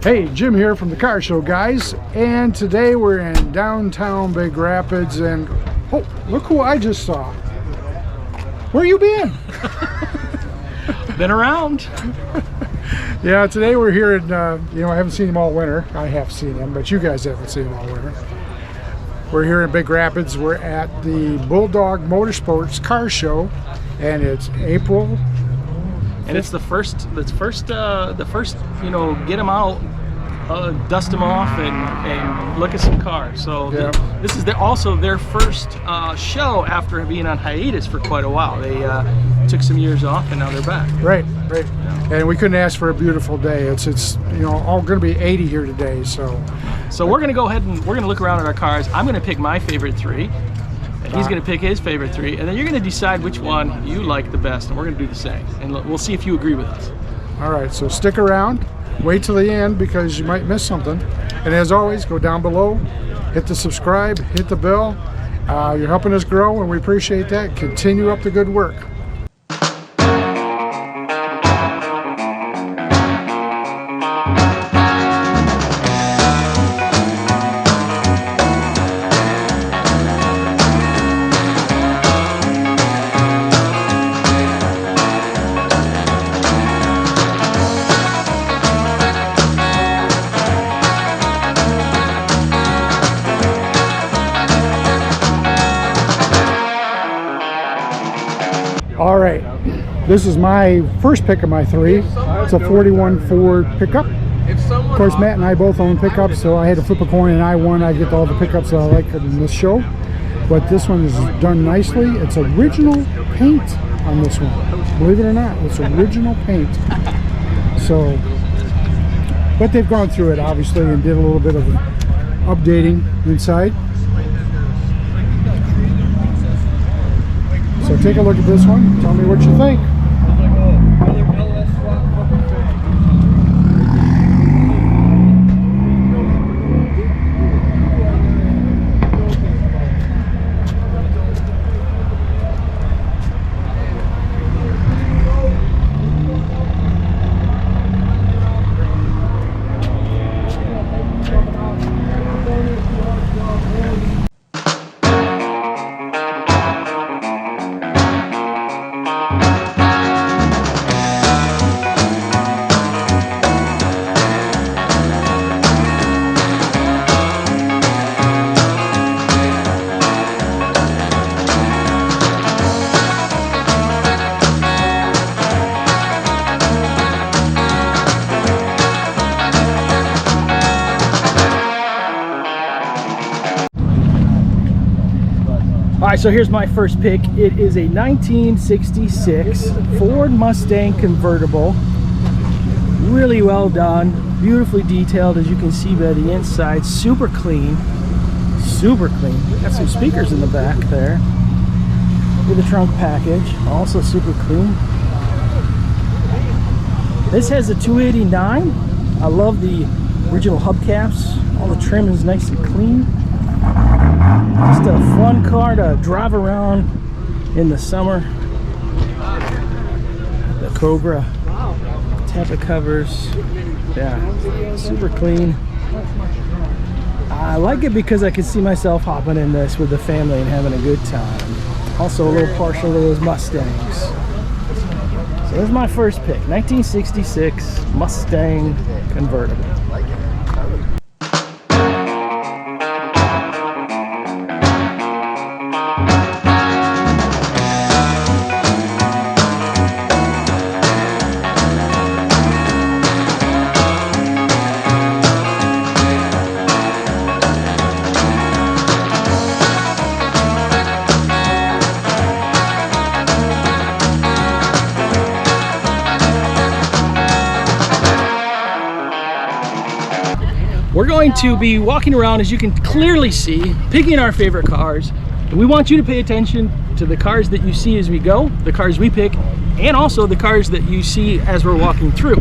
Hey, Jim here from the Car Show, guys, and today we're in downtown Big Rapids, and oh, look who I just saw. Where you been? Been around. Yeah, today we're here in, you know, I haven't seen him all winter. I have seen him, but you guys haven't seen him all winter. We're here in Big Rapids. We're at the Bulldog Motorsports Car Show, and it's April. And it's the first, you know, get them out, dust them off, and look at some cars. So yeah. This is also their first show after being on hiatus for quite a while. They took some years off, and now they're back. Right, right. And we couldn't ask for a beautiful day. It's you know, all going to be 80 here today. So we're going to go ahead and we're going to look around at our cars. I'm going to pick my favorite three. And he's going to pick his favorite three, and then you're going to decide which one you like the best, and we're going to do the same. And we'll see if you agree with us. All right, so stick around, wait till the end because you might miss something. And as always, go down below, hit the subscribe, hit the bell. You're helping us grow, and we appreciate that. Continue up the good work. All right, this is my first pick of my three. It's a 41 Ford pickup. Of course, Matt and I both own pickups, so I had to flip a coin and I won. I get all the pickups that I like in this show. But this one is done nicely. It's original paint on this one. Believe it or not, it's original paint. So, but they've gone through it obviously and did a little bit of updating inside. So take a look at this one. Tell me what you think. All right, so here's my first pick. It is a 1966 Ford Mustang convertible. Really well done, beautifully detailed, as you can see by the inside. Super clean, super clean. Got some speakers in the back there. With the trunk package, also super clean. This has a 289. I love the original hubcaps. All the trim is nice and clean. Just a fun car to drive around in the summer. The Cobra Tampa covers. Yeah, super clean. I like it because I can see myself hopping in this with the family and having a good time. Also a little partial to those Mustangs. So there's my first pick, 1966 Mustang convertible. going to be walking around, as you can clearly see, picking our favorite cars. And we want you to pay attention to the cars that you see as we go, the cars we pick, and also the cars that you see as we're walking through.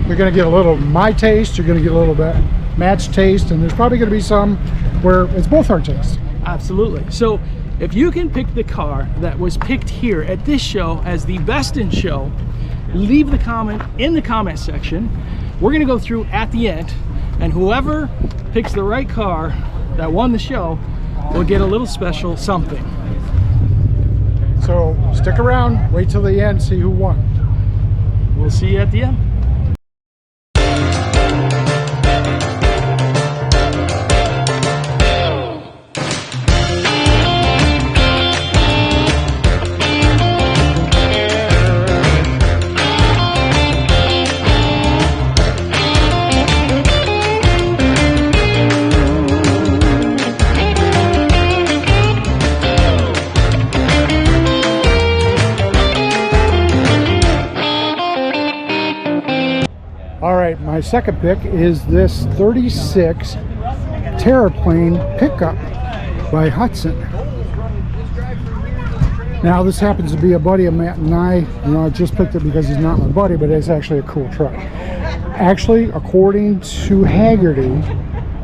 You're going to get a little my taste, you're going to get a little bit Matt's taste, and there's probably going to be some where it's both our taste. Absolutely. So if you can pick the car that was picked here at this show as the best in show, leave the comment in the comment section. We're going to go through at the end, and whoever picks the right car that won the show will get a little special something. So stick around, wait till the end, see who won. We'll see you at the end. All right, my second pick is this 36 Terraplane pickup by Hudson. Now this happens to be a buddy of Matt and I just picked it because he's not my buddy, but it's actually a cool truck. Actually, according to Haggerty,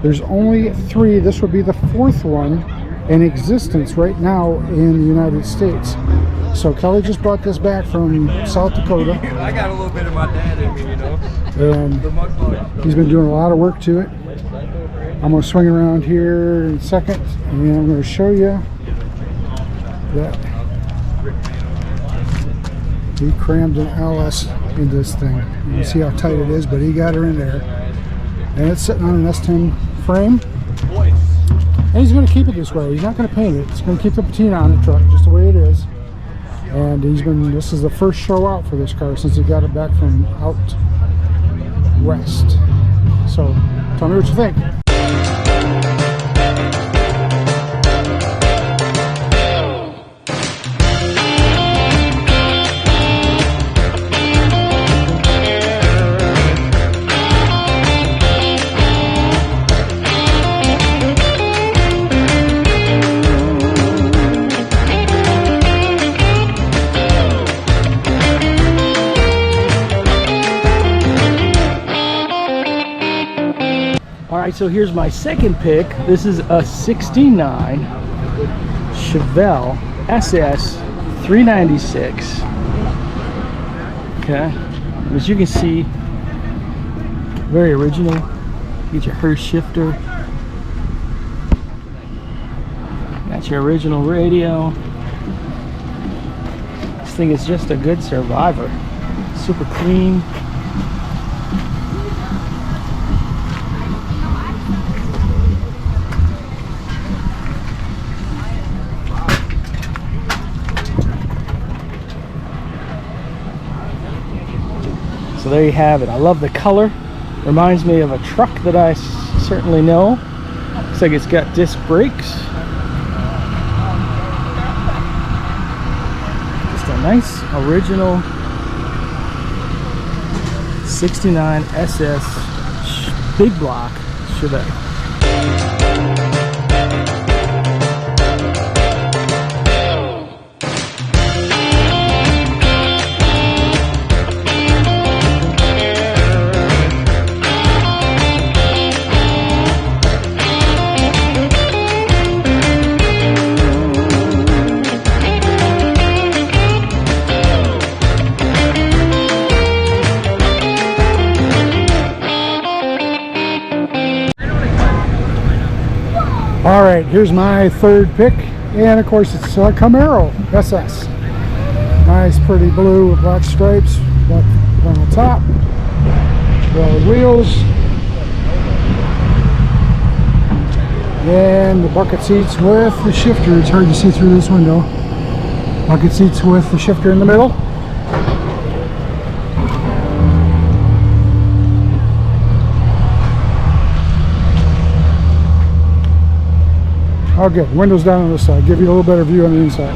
there's only 3. This would be the 4th one in existence right now in the United States. So Kelly just brought this back from South Dakota. I got a little bit of my dad in me, And he's been doing a lot of work to it. I'm going to swing around here in a second, and I'm going to show you that he crammed an LS in this thing. You can see how tight it is, but he got her in there. And it's sitting on an S10 frame. And he's going to keep it this way. He's not going to paint it. He's going to keep the patina on the truck just the way it is. And this is the first show out for this car since he got it back from out west. So tell me what you think. Alright, so here's my second pick. This is a 69 Chevelle SS 396. Okay, as you can see, very original. Get your Hurst shifter. Got your original radio. This thing is just a good survivor. Super clean. So there you have it. I love the color. Reminds me of a truck that I certainly know. Looks like it's got disc brakes. Just a nice original 69 SS big block Chevette. All right, here's my third pick, and of course it's a Camaro SS. Nice, pretty blue with black stripes, black on the top, broad wheels, and the bucket seats with the shifter. It's hard to see through this window. Bucket seats with the shifter in the middle. Oh good, windows down on this side, give you a little better view on the inside.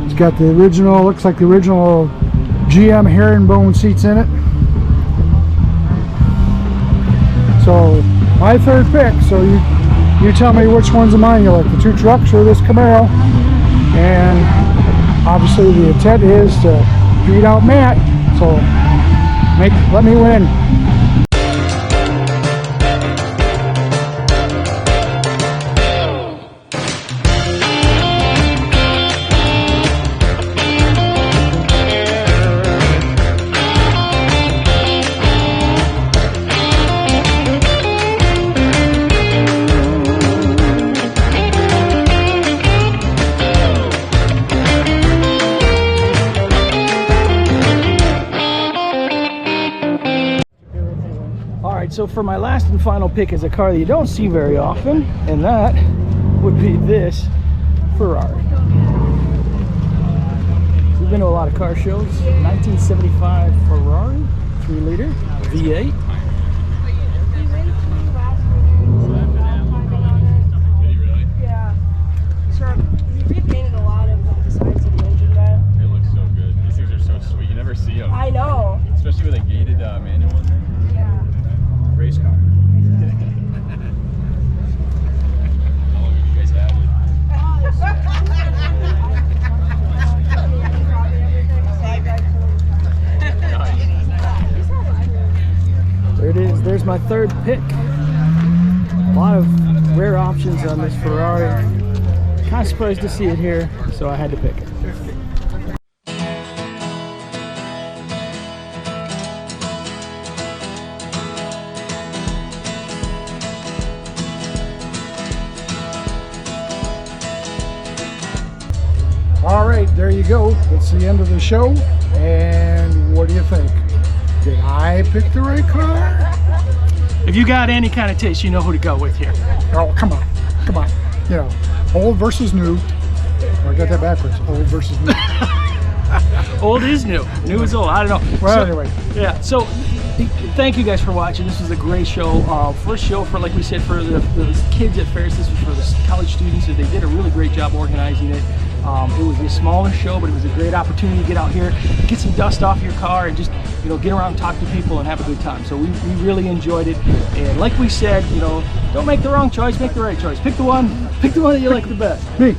It's got the original, looks like the original GM herringbone seats in it. So my third pick. So you tell me which ones of mine you like, the two trucks or this Camaro. And obviously the intent is to beat out Matt. So let me win. So for my last and final pick is a car that you don't see very often, and that would be this Ferrari. We've been to a lot of car shows. 1975 Ferrari 3-liter V8. Yeah. Sure. He repainted a lot of the sides of the engine there. It looks so good. These things are so sweet. You never see them. I know. Especially with a gated manual in there. Yeah. Race car. How long have you guys had it? There it is. There's my third pick. A lot of rare options on this Ferrari. Kind of surprised to see it here, so I had to pick it. All right, there you go. That's the end of the show. And what do you think? Did I pick the right car? If you got any kind of taste, you know who to go with here. Oh, come on. Come on. You know, old versus new. Oh, I got that backwards. Old versus new. Old is new. New is old. I don't know. Well, anyway. Yeah, so thank you guys for watching. This was a great show. First show for, like we said, for the kids at Ferris. This was for the college students. So they did a really great job organizing it. It was a smaller show, but it was a great opportunity to get out here, get some dust off your car, and just, you know, get around and talk to people and have a good time. So we really enjoyed it. And like we said, you know, don't make the wrong choice, make the right choice. Pick the one that you like the best. Me.